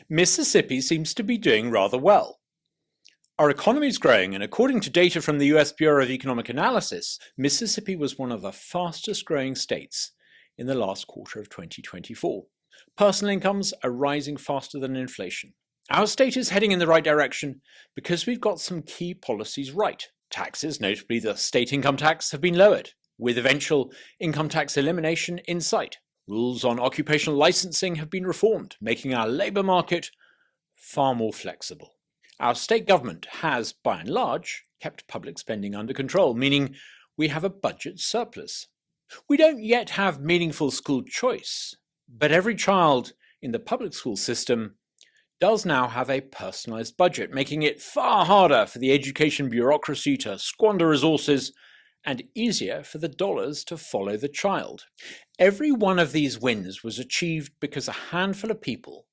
Mississippi seems to be doing rather well. Our economy is growing, and according to data from the US Bureau of Economic Analysis, Mississippi was one of the fastest growing states in the last quarter of 2024. Personal incomes are rising faster than inflation. Our state is heading in the right direction because we've got some key policies right. Taxes, notably the state income tax, have been lowered, with eventual income tax elimination in sight. Rules on occupational licensing have been reformed, making our labour market far more flexible. Our state government has, by and large, kept public spending under control, meaning we have a budget surplus. We don't yet have meaningful school choice, but every child in the public school system does now have a personalised budget, making it far harder for the education bureaucracy to squander resources and easier for the dollars to follow the child. Every one of these wins was achieved because a handful of people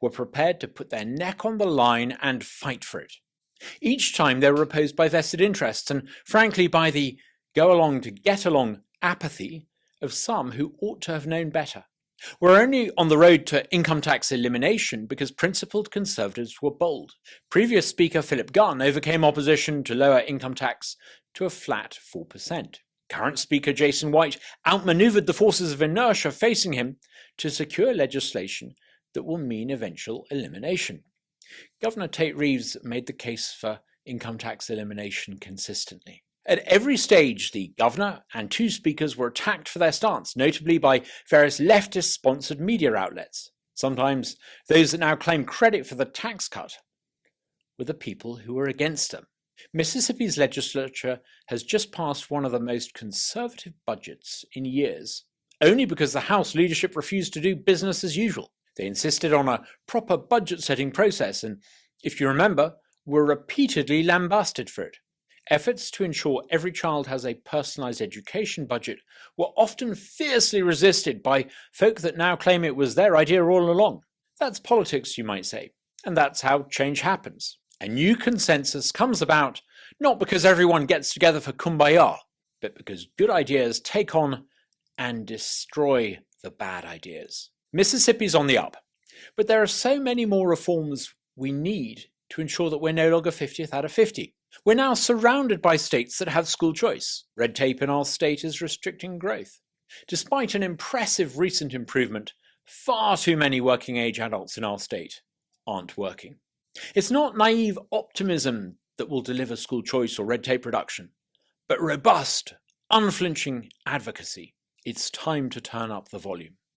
were prepared to put their neck on the line and fight for it. Each time they were opposed by vested interests and, frankly, by the go-along to get-along apathy of some who ought to have known better. We're only on the road to income tax elimination because principled conservatives were bold. Previous Speaker Philip Gunn overcame opposition to lower income tax to a flat 4%. Current Speaker Jason White outmaneuvered the forces of inertia facing him to secure legislation that will mean eventual elimination. Governor Tate Reeves made the case for income tax elimination consistently. At every stage, the governor and two speakers were attacked for their stance, notably by various leftist-sponsored media outlets. Sometimes those that now claim credit for the tax cut were the people who were against them. Mississippi's legislature has just passed one of the most conservative budgets in years, only because the House leadership refused to do business as usual. They insisted on a proper budget-setting process and, if you remember, were repeatedly lambasted for it. Efforts to ensure every child has a personalised education budget were often fiercely resisted by folk that now claim it was their idea all along. That's politics, you might say, and that's how change happens. A new consensus comes about not because everyone gets together for kumbaya, but because good ideas take on and destroy the bad ideas. Mississippi's on the up, but there are so many more reforms we need to ensure that we're no longer 50th out of 50. We're now surrounded by states that have school choice. Red tape in our state is restricting growth. Despite an impressive recent improvement, far too many working-age adults in our state aren't working. It's not naive optimism that will deliver school choice or red tape reduction, but robust, unflinching advocacy. It's time to turn up the volume.